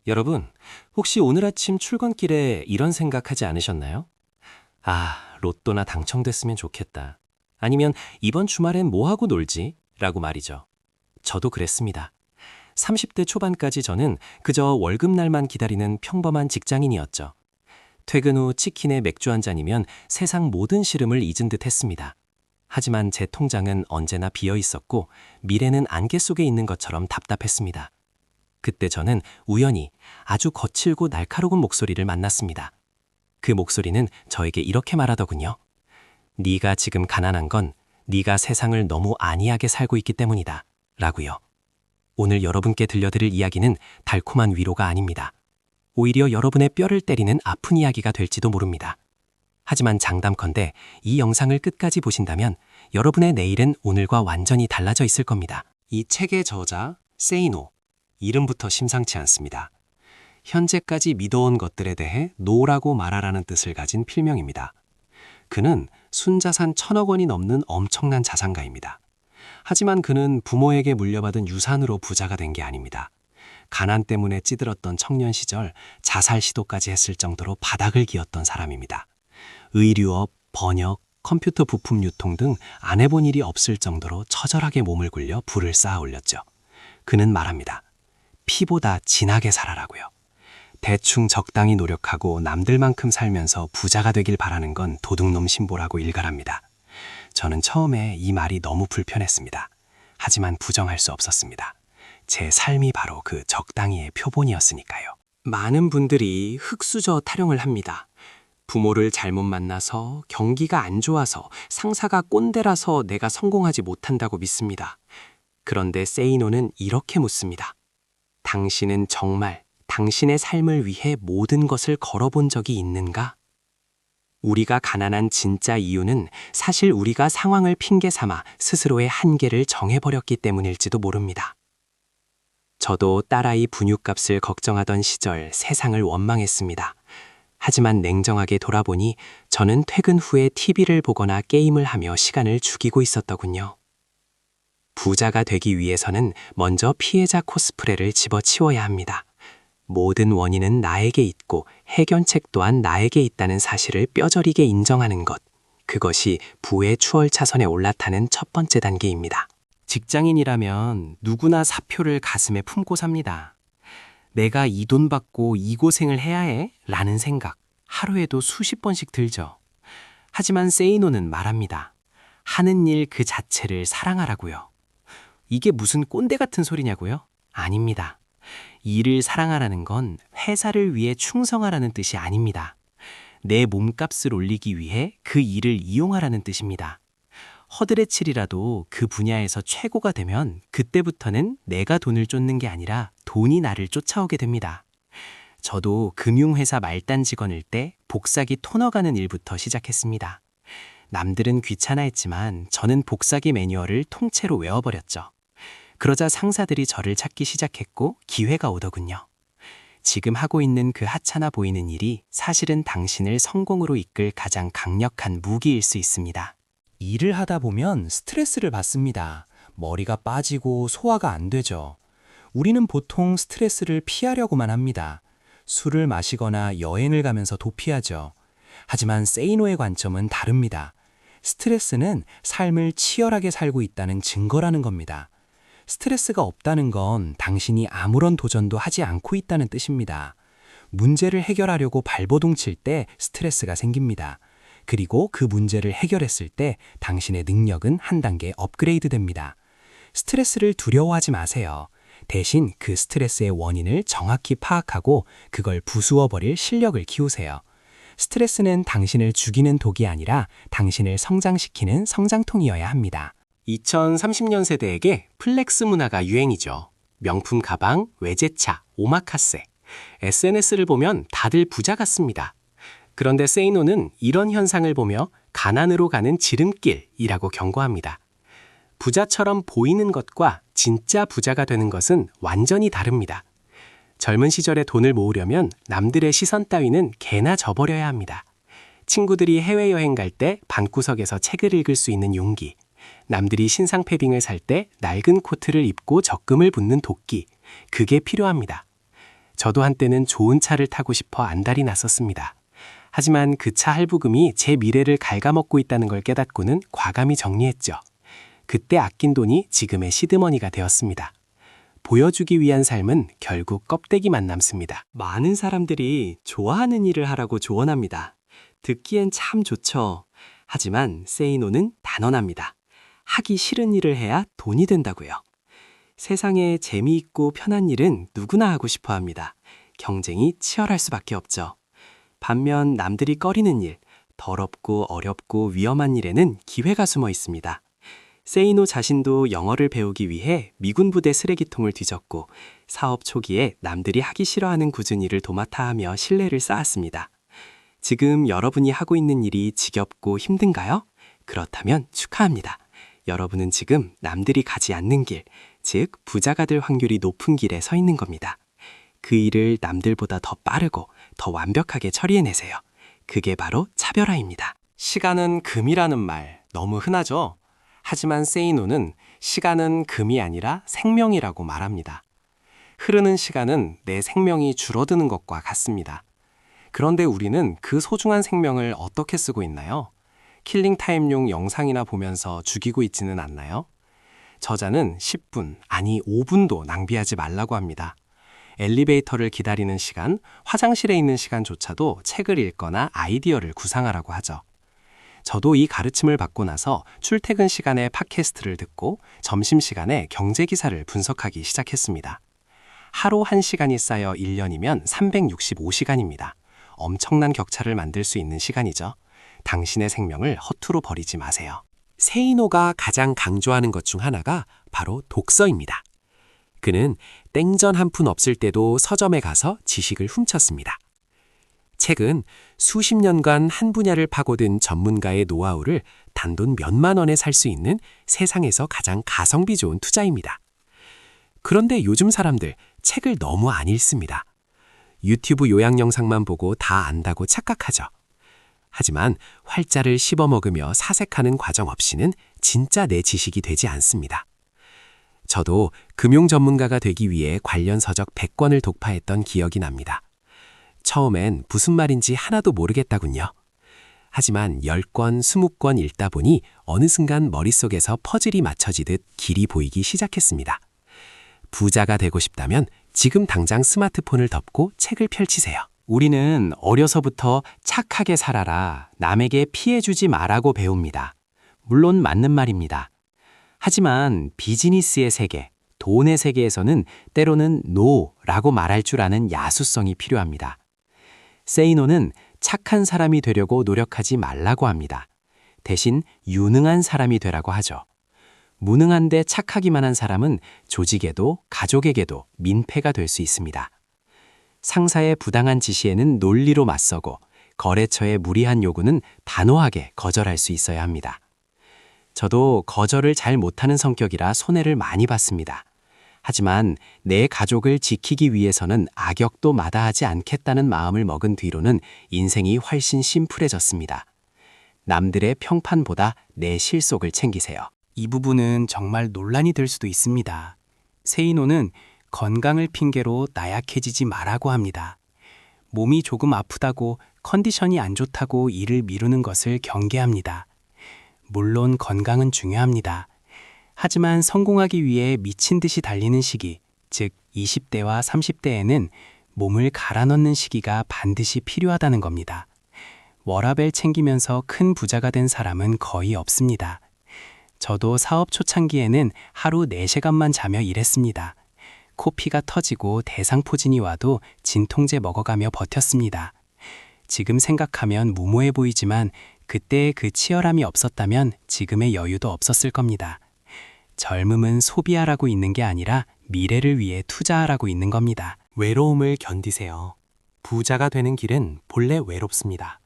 여러분, 혹시 오늘 아침 출근길에 이런 생각하지 않으셨나요? 로또나 당첨됐으면 좋겠다. 아니면 이번 주말엔 뭐 하고 놀지? 라고 말이죠. 저도 그랬습니다. 30대 초반까지 저는 그저 월급날만 기다리는 평범한 직장인이었죠. 퇴근 후 치킨에 맥주 한 잔이면 세상 모든 시름을 잊은 듯 했습니다. 하지만 제 통장은 언제나 비어 있었고 미래는 안개 속에 있는 것처럼 답답했습니다. 그때 저는 우연히 아주 거칠고 날카로운 목소리를 만났습니다. 그 목소리는 저에게 이렇게 말하더군요. 네가 지금 가난한 건 네가 세상을 너무 안이하게 살고 있기 때문이다. 라고요. 오늘 여러분께 들려드릴 이야기는 달콤한 위로가 아닙니다. 오히려 여러분의 뼈를 때리는 아픈 이야기가 될지도 모릅니다. 하지만 장담컨대 이 영상을 끝까지 보신다면 여러분의 내일은 오늘과 완전히 달라져 있을 겁니다. 이 책의 저자, 세이노. 이름부터 심상치 않습니다. 현재까지 믿어온 것들에 대해 노라고 말하라는 뜻을 가진 필명입니다. 그는 순자산 1,000억 원이 넘는 엄청난 자산가입니다. 하지만 그는 부모에게 물려받은 유산으로 부자가 된 게 아닙니다. 가난 때문에 찌들었던 청년 시절 자살 시도까지 했을 정도로 바닥을 기었던 사람입니다. 의류업, 번역, 컴퓨터 부품 유통 등 안 해본 일이 없을 정도로 처절하게 몸을 굴려 부를 쌓아 올렸죠. 그는 말합니다. 피보다 진하게 살아라고요. 대충 적당히 노력하고 남들만큼 살면서 부자가 되길 바라는 건 도둑놈 신보라고 일갈합니다. 저는 처음에 이 말이 너무 불편했습니다. 하지만 부정할 수 없었습니다. 제 삶이 바로 그 적당히의 표본이었으니까요. 많은 분들이 흙수저 타령을 합니다. 부모를 잘못 만나서, 경기가 안 좋아서, 상사가 꼰대라서 내가 성공하지 못한다고 믿습니다. 그런데 세이노는 이렇게 묻습니다. 당신은 정말 당신의 삶을 위해 모든 것을 걸어본 적이 있는가? 우리가 가난한 진짜 이유는 사실 우리가 상황을 핑계 삼아 스스로의 한계를 정해버렸기 때문일지도 모릅니다. 저도 딸아이 분유값을 걱정하던 시절 세상을 원망했습니다. 하지만 냉정하게 돌아보니 저는 퇴근 후에 TV를 보거나 게임을 하며 시간을 죽이고 있었더군요. 부자가 되기 위해서는 먼저 피해자 코스프레를 집어치워야 합니다. 모든 원인은 나에게 있고 해결책 또한 나에게 있다는 사실을 뼈저리게 인정하는 것. 그것이 부의 추월차선에 올라타는 첫 번째 단계입니다. 직장인이라면 누구나 사표를 가슴에 품고 삽니다. 내가 이 돈 받고 이 고생을 해야 해? 라는 생각 하루에도 수십 번씩 들죠. 하지만 세이노는 말합니다. 하는 일 그 자체를 사랑하라고요. 이게 무슨 꼰대 같은 소리냐고요? 아닙니다. 일을 사랑하라는 건 회사를 위해 충성하라는 뜻이 아닙니다. 내 몸값을 올리기 위해 그 일을 이용하라는 뜻입니다. 허드렛일이라도 그 분야에서 최고가 되면 그때부터는 내가 돈을 쫓는 게 아니라 돈이 나를 쫓아오게 됩니다. 저도 금융회사 말단 직원일 때 복사기 토너 가는 일부터 시작했습니다. 남들은 귀찮아했지만 저는 복사기 매뉴얼을 통째로 외워버렸죠. 그러자 상사들이 저를 찾기 시작했고 기회가 오더군요. 지금 하고 있는 그 하찮아 보이는 일이 사실은 당신을 성공으로 이끌 가장 강력한 무기일 수 있습니다. 일을 하다 보면 스트레스를 받습니다. 머리가 빠지고 소화가 안 되죠. 우리는 보통 스트레스를 피하려고만 합니다. 술을 마시거나 여행을 가면서 도피하죠. 하지만 세이노의 관점은 다릅니다. 스트레스는 삶을 치열하게 살고 있다는 증거라는 겁니다. 스트레스가 없다는 건 당신이 아무런 도전도 하지 않고 있다는 뜻입니다. 문제를 해결하려고 발버둥 칠 때 스트레스가 생깁니다. 그리고 그 문제를 해결했을 때 당신의 능력은 한 단계 업그레이드 됩니다. 스트레스를 두려워하지 마세요. 대신 그 스트레스의 원인을 정확히 파악하고 그걸 부수어버릴 실력을 키우세요. 스트레스는 당신을 죽이는 독이 아니라 당신을 성장시키는 성장통이어야 합니다. 2030년 세대에게 플렉스 문화가 유행이죠. 명품 가방, 외제차, 오마카세. SNS를 보면 다들 부자 같습니다. 그런데 세이노는 이런 현상을 보며 가난으로 가는 지름길이라고 경고합니다. 부자처럼 보이는 것과 진짜 부자가 되는 것은 완전히 다릅니다. 젊은 시절에 돈을 모으려면 남들의 시선 따위는 개나 져버려야 합니다. 친구들이 해외여행 갈 때 방구석에서 책을 읽을 수 있는 용기, 남들이 신상 패빙을 살 때 낡은 코트를 입고 적금을 붓는 도끼, 그게 필요합니다. 저도 한때는 좋은 차를 타고 싶어 안달이 났었습니다. 하지만 그 차 할부금이 제 미래를 갉아먹고 있다는 걸 깨닫고는 과감히 정리했죠. 그때 아낀 돈이 지금의 시드머니가 되었습니다. 보여주기 위한 삶은 결국 껍데기만 남습니다. 많은 사람들이 좋아하는 일을 하라고 조언합니다. 듣기엔 참 좋죠. 하지만 세이노는 단언합니다. 하기 싫은 일을 해야 돈이 된다고요. 세상에 재미있고 편한 일은 누구나 하고 싶어 합니다. 경쟁이 치열할 수밖에 없죠. 반면 남들이 꺼리는 일, 더럽고 어렵고 위험한 일에는 기회가 숨어 있습니다. 세이노 자신도 영어를 배우기 위해 미군 부대 쓰레기통을 뒤졌고 사업 초기에 남들이 하기 싫어하는 굳은 일을 도맡아 하며 신뢰를 쌓았습니다. 지금 여러분이 하고 있는 일이 지겹고 힘든가요? 그렇다면 축하합니다. 여러분은 지금 남들이 가지 않는 길, 즉 부자가 될 확률이 높은 길에 서 있는 겁니다. 그 일을 남들보다 더 빠르고 더 완벽하게 처리해내세요. 그게 바로 차별화입니다. 시간은 금이라는 말 너무 흔하죠? 하지만 세이노는 시간은 금이 아니라 생명이라고 말합니다. 흐르는 시간은 내 생명이 줄어드는 것과 같습니다. 그런데 우리는 그 소중한 생명을 어떻게 쓰고 있나요? 킬링타임용 영상이나 보면서 죽이고 있지는 않나요? 저자는 10분, 아니 5분도 낭비하지 말라고 합니다. 엘리베이터를 기다리는 시간, 화장실에 있는 시간조차도 책을 읽거나 아이디어를 구상하라고 하죠. 저도 이 가르침을 받고 나서 출퇴근 시간에 팟캐스트를 듣고 점심시간에 경제기사를 분석하기 시작했습니다. 하루 1시간이 쌓여 1년이면 365시간입니다. 엄청난 격차를 만들 수 있는 시간이죠. 당신의 생명을 허투루 버리지 마세요. 세이노가 가장 강조하는 것 중 하나가 바로 독서입니다. 그는 땡전 한 푼 없을 때도 서점에 가서 지식을 훔쳤습니다. 책은 수십 년간 한 분야를 파고든 전문가의 노하우를 단돈 몇만 원에 살 수 있는 세상에서 가장 가성비 좋은 투자입니다. 그런데 요즘 사람들 책을 너무 안 읽습니다. 유튜브 요약 영상만 보고 다 안다고 착각하죠. 하지만 활자를 씹어먹으며 사색하는 과정 없이는 진짜 내 지식이 되지 않습니다. 저도 금융 전문가가 되기 위해 관련 서적 100권을 독파했던 기억이 납니다. 처음엔 무슨 말인지 하나도 모르겠다군요. 하지만 10권, 20권 읽다 보니 어느 순간 머릿속에서 퍼즐이 맞춰지듯 길이 보이기 시작했습니다. 부자가 되고 싶다면 지금 당장 스마트폰을 덮고 책을 펼치세요. 우리는 어려서부터 착하게 살아라, 남에게 피해주지 마라고 배웁니다. 물론 맞는 말입니다. 하지만 비즈니스의 세계, 돈의 세계에서는 때로는 노라고 말할 줄 아는 야수성이 필요합니다. 세이노는 착한 사람이 되려고 노력하지 말라고 합니다. 대신 유능한 사람이 되라고 하죠. 무능한데 착하기만 한 사람은 조직에도 가족에게도 민폐가 될 수 있습니다. 상사의 부당한 지시에는 논리로 맞서고 거래처의 무리한 요구는 단호하게 거절할 수 있어야 합니다. 저도 거절을 잘 못하는 성격이라 손해를 많이 봤습니다. 하지만 내 가족을 지키기 위해서는 악역도 마다하지 않겠다는 마음을 먹은 뒤로는 인생이 훨씬 심플해졌습니다. 남들의 평판보다 내 실속을 챙기세요. 이 부분은 정말 논란이 될 수도 있습니다. 세이노는 건강을 핑계로 나약해지지 말라고 합니다. 몸이 조금 아프다고 컨디션이 안 좋다고 일을 미루는 것을 경계합니다. 물론 건강은 중요합니다. 하지만 성공하기 위해 미친 듯이 달리는 시기, 즉 20대와 30대에는 몸을 갈아 넣는 시기가 반드시 필요하다는 겁니다. 워라밸 챙기면서 큰 부자가 된 사람은 거의 없습니다. 저도 사업 초창기에는 하루 4시간만 자며 일했습니다. 코피가 터지고 대상포진이 와도 진통제 먹어가며 버텼습니다. 지금 생각하면 무모해 보이지만 그때의 그 치열함이 없었다면 지금의 여유도 없었을 겁니다. 젊음은 소비하라고 있는 게 아니라 미래를 위해 투자하라고 있는 겁니다. 외로움을 견디세요. 부자가 되는 길은 본래 외롭습니다.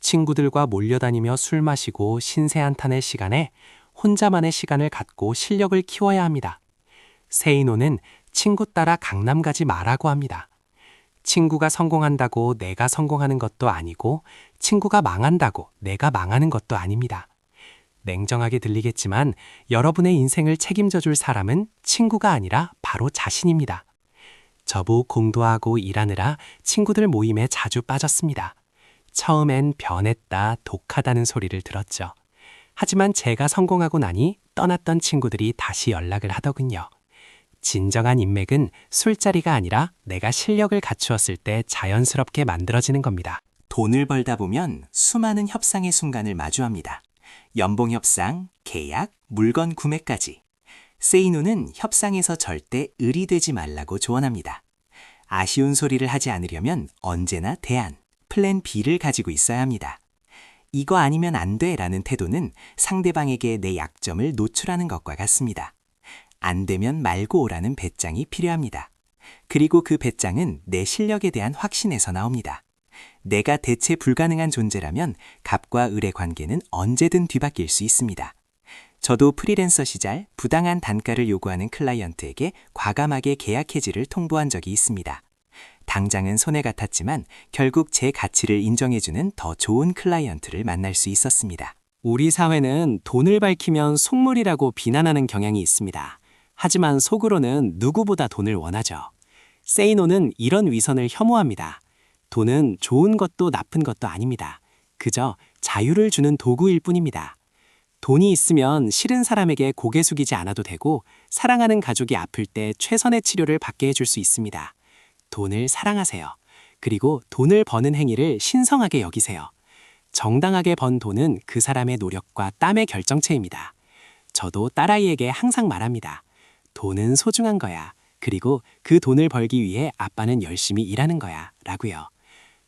친구들과 몰려다니며 술 마시고 신세한탄의 시간에 혼자만의 시간을 갖고 실력을 키워야 합니다. 세이노는 친구 따라 강남 가지 마라고 합니다. 친구가 성공한다고 내가 성공하는 것도 아니고 친구가 망한다고 내가 망하는 것도 아닙니다. 냉정하게 들리겠지만 여러분의 인생을 책임져 줄 사람은 친구가 아니라 바로 자신입니다. 저보 공부하고 일하느라 친구들 모임에 자주 빠졌습니다. 처음엔 변했다, 독하다는 소리를 들었죠. 하지만 제가 성공하고 나니 떠났던 친구들이 다시 연락을 하더군요. 진정한 인맥은 술자리가 아니라 내가 실력을 갖추었을 때 자연스럽게 만들어지는 겁니다. 돈을 벌다 보면 수많은 협상의 순간을 마주합니다. 연봉 협상, 계약, 물건 구매까지. 세이노는 협상에서 절대 을이 되지 말라고 조언합니다. 아쉬운 소리를 하지 않으려면 언제나 대안, 플랜 B를 가지고 있어야 합니다. 이거 아니면 안 돼 라는 태도는 상대방에게 내 약점을 노출하는 것과 같습니다. 안 되면 말고 오라는 배짱이 필요합니다. 그리고 그 배짱은 내 실력에 대한 확신에서 나옵니다. 내가 대체 불가능한 존재라면 갑과 을의 관계는 언제든 뒤바뀔 수 있습니다. 저도 프리랜서 시절 부당한 단가를 요구하는 클라이언트에게 과감하게 계약 해지를 통보한 적이 있습니다. 당장은 손해 같았지만 결국 제 가치를 인정해주는 더 좋은 클라이언트를 만날 수 있었습니다. 우리 사회는 돈을 밝히면 속물이라고 비난하는 경향이 있습니다. 하지만 속으로는 누구보다 돈을 원하죠. 세이노는 이런 위선을 혐오합니다. 돈은 좋은 것도 나쁜 것도 아닙니다. 그저 자유를 주는 도구일 뿐입니다. 돈이 있으면 싫은 사람에게 고개 숙이지 않아도 되고 사랑하는 가족이 아플 때 최선의 치료를 받게 해줄 수 있습니다. 돈을 사랑하세요. 그리고 돈을 버는 행위를 신성하게 여기세요. 정당하게 번 돈은 그 사람의 노력과 땀의 결정체입니다. 저도 딸아이에게 항상 말합니다. 돈은 소중한 거야. 그리고 그 돈을 벌기 위해 아빠는 열심히 일하는 거야. 라고요.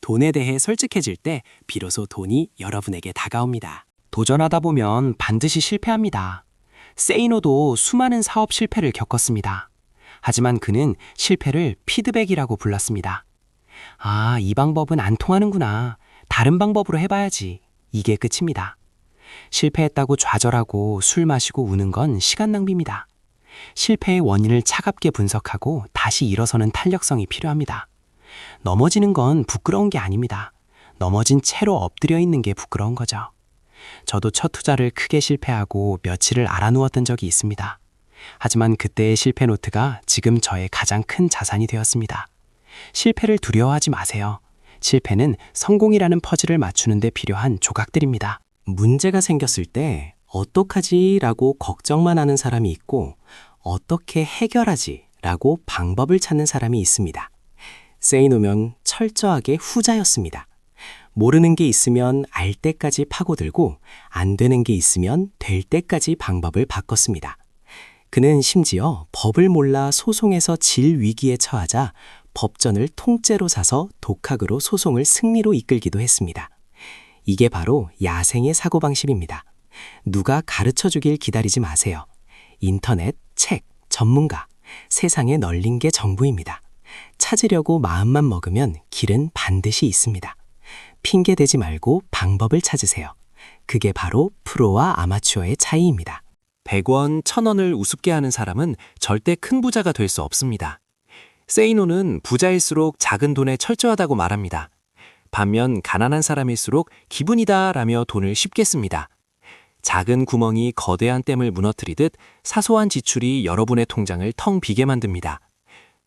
돈에 대해 솔직해질 때 비로소 돈이 여러분에게 다가옵니다. 도전하다 보면 반드시 실패합니다. 세이노도 수많은 사업 실패를 겪었습니다. 하지만 그는 실패를 피드백이라고 불렀습니다. 아, 이 방법은 안 통하는구나. 다른 방법으로 해봐야지. 이게 끝입니다. 실패했다고 좌절하고 술 마시고 우는 건 시간 낭비입니다. 실패의 원인을 차갑게 분석하고 다시 일어서는 탄력성이 필요합니다. 넘어지는 건 부끄러운 게 아닙니다. 넘어진 채로 엎드려 있는 게 부끄러운 거죠. 저도 첫 투자를 크게 실패하고 며칠을 알아누웠던 적이 있습니다. 하지만 그때의 실패 노트가 지금 저의 가장 큰 자산이 되었습니다. 실패를 두려워하지 마세요. 실패는 성공이라는 퍼즐을 맞추는 데 필요한 조각들입니다. 문제가 생겼을 때 어떡하지? 라고 걱정만 하는 사람이 있고 어떻게 해결하지? 라고 방법을 찾는 사람이 있습니다. 세이노면 철저하게 후자였습니다. 모르는 게 있으면 알 때까지 파고들고 안 되는 게 있으면 될 때까지 방법을 바꿨습니다. 그는 심지어 법을 몰라 소송에서 질 위기에 처하자 법전을 통째로 사서 독학으로 소송을 승리로 이끌기도 했습니다. 이게 바로 야생의 사고방식입니다. 누가 가르쳐주길 기다리지 마세요. 인터넷, 책, 전문가, 세상에 널린 게 전부입니다. 찾으려고 마음만 먹으면 길은 반드시 있습니다. 핑계 대지 말고 방법을 찾으세요. 그게 바로 프로와 아마추어의 차이입니다. 100원, 1000원을 우습게 하는 사람은 절대 큰 부자가 될 수 없습니다. 세이노는 부자일수록 작은 돈에 철저하다고 말합니다. 반면 가난한 사람일수록 기분이다 라며 돈을 쉽게 씁니다. 작은 구멍이 거대한 댐을 무너뜨리듯 사소한 지출이 여러분의 통장을 텅 비게 만듭니다.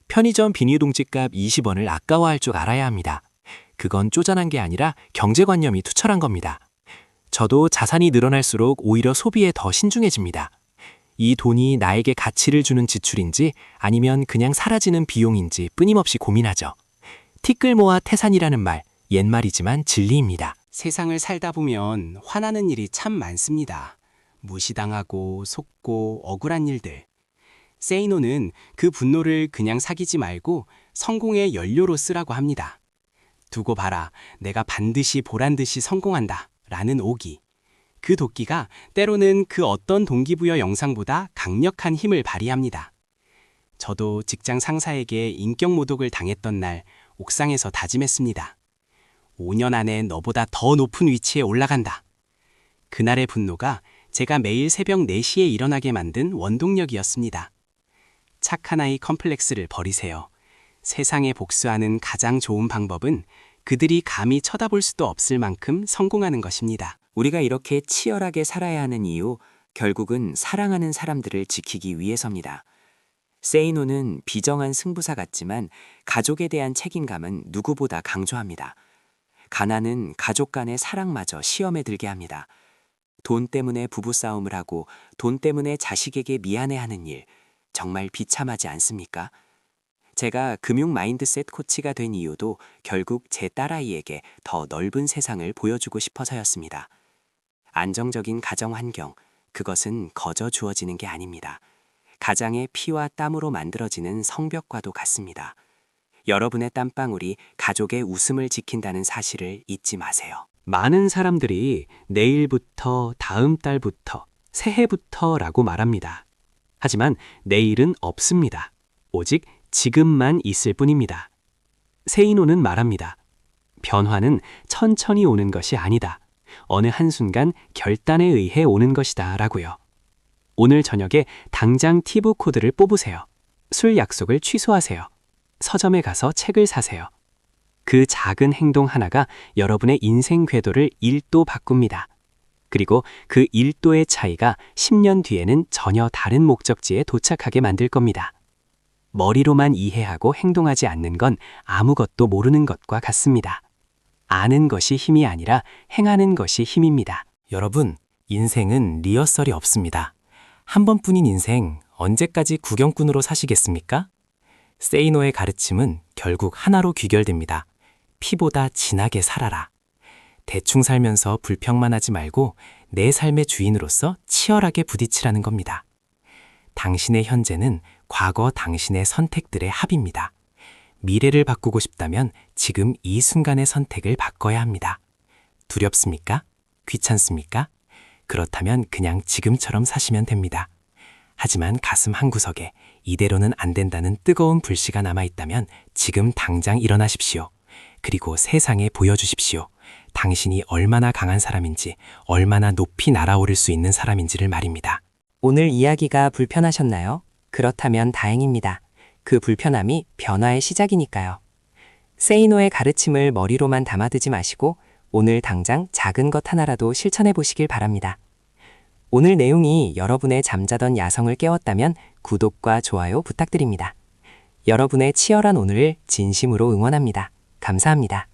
편의점 비닐봉지값 20원을 아까워할 줄 알아야 합니다. 그건 쪼잔한 게 아니라 경제관념이 투철한 겁니다. 저도 자산이 늘어날수록 오히려 소비에 더 신중해집니다. 이 돈이 나에게 가치를 주는 지출인지 아니면 그냥 사라지는 비용인지 끊임없이 고민하죠. 티끌 모아 태산이라는 말, 옛말이지만 진리입니다. 세상을 살다 보면 화나는 일이 참 많습니다. 무시당하고 속고 억울한 일들. 세이노는 그 분노를 그냥 사귀지 말고 성공의 연료로 쓰라고 합니다. 두고 봐라, 내가 반드시 보란듯이 성공한다 라는 오기. 그 도끼가 때로는 그 어떤 동기부여 영상보다 강력한 힘을 발휘합니다. 저도 직장 상사에게 인격 모독을 당했던 날 옥상에서 다짐했습니다. 5년 안에 너보다 더 높은 위치에 올라간다. 그날의 분노가 제가 매일 새벽 4시에 일어나게 만든 원동력이었습니다. 착한 아이 컴플렉스를 버리세요. 세상에 복수하는 가장 좋은 방법은 그들이 감히 쳐다볼 수도 없을 만큼 성공하는 것입니다. 우리가 이렇게 치열하게 살아야 하는 이유, 결국은 사랑하는 사람들을 지키기 위해서입니다. 세이노는 비정한 승부사 같지만 가족에 대한 책임감은 누구보다 강조합니다. 가난은 가족 간의 사랑마저 시험에 들게 합니다. 돈 때문에 부부싸움을 하고 돈 때문에 자식에게 미안해하는 일, 정말 비참하지 않습니까? 제가 금융 마인드셋 코치가 된 이유도 결국 제 딸아이에게 더 넓은 세상을 보여주고 싶어서였습니다. 안정적인 가정 환경, 그것은 거저 주어지는 게 아닙니다. 가장의 피와 땀으로 만들어지는 성벽과도 같습니다. 여러분의 땀방울이 가족의 웃음을 지킨다는 사실을 잊지 마세요. 많은 사람들이 내일부터, 다음 달부터, 새해부터라고 말합니다. 하지만 내일은 없습니다. 오직 지금만 있을 뿐입니다. 세이노는 말합니다. 변화는 천천히 오는 것이 아니다. 어느 한순간 결단에 의해 오는 것이다 라고요. 오늘 저녁에 당장 티브 코드를 뽑으세요. 술 약속을 취소하세요. 서점에 가서 책을 사세요. 그 작은 행동 하나가 여러분의 인생 궤도를 1도 바꿉니다. 그리고 그 1도의 차이가 10년 뒤에는 전혀 다른 목적지에 도착하게 만들 겁니다. 머리로만 이해하고 행동하지 않는 건 아무것도 모르는 것과 같습니다. 아는 것이 힘이 아니라 행하는 것이 힘입니다. 여러분, 인생은 리허설이 없습니다. 한 번뿐인 인생 언제까지 구경꾼으로 사시겠습니까? 세이노의 가르침은 결국 하나로 귀결됩니다. 피보다 진하게 살아라. 대충 살면서 불평만 하지 말고 내 삶의 주인으로서 치열하게 부딪히라는 겁니다. 당신의 현재는 과거 당신의 선택들의 합입니다. 미래를 바꾸고 싶다면 지금 이 순간의 선택을 바꿔야 합니다. 두렵습니까? 귀찮습니까? 그렇다면 그냥 지금처럼 사시면 됩니다. 하지만 가슴 한구석에 이대로는 안 된다는 뜨거운 불씨가 남아있다면 지금 당장 일어나십시오. 그리고 세상에 보여주십시오. 당신이 얼마나 강한 사람인지, 얼마나 높이 날아오를 수 있는 사람인지를 말입니다. 오늘 이야기가 불편하셨나요? 그렇다면 다행입니다. 그 불편함이 변화의 시작이니까요. 세이노의 가르침을 머리로만 담아두지 마시고 오늘 당장 작은 것 하나라도 실천해 보시길 바랍니다. 오늘 내용이 여러분의 잠자던 야성을 깨웠다면 구독과 좋아요 부탁드립니다. 여러분의 치열한 오늘을 진심으로 응원합니다. 감사합니다.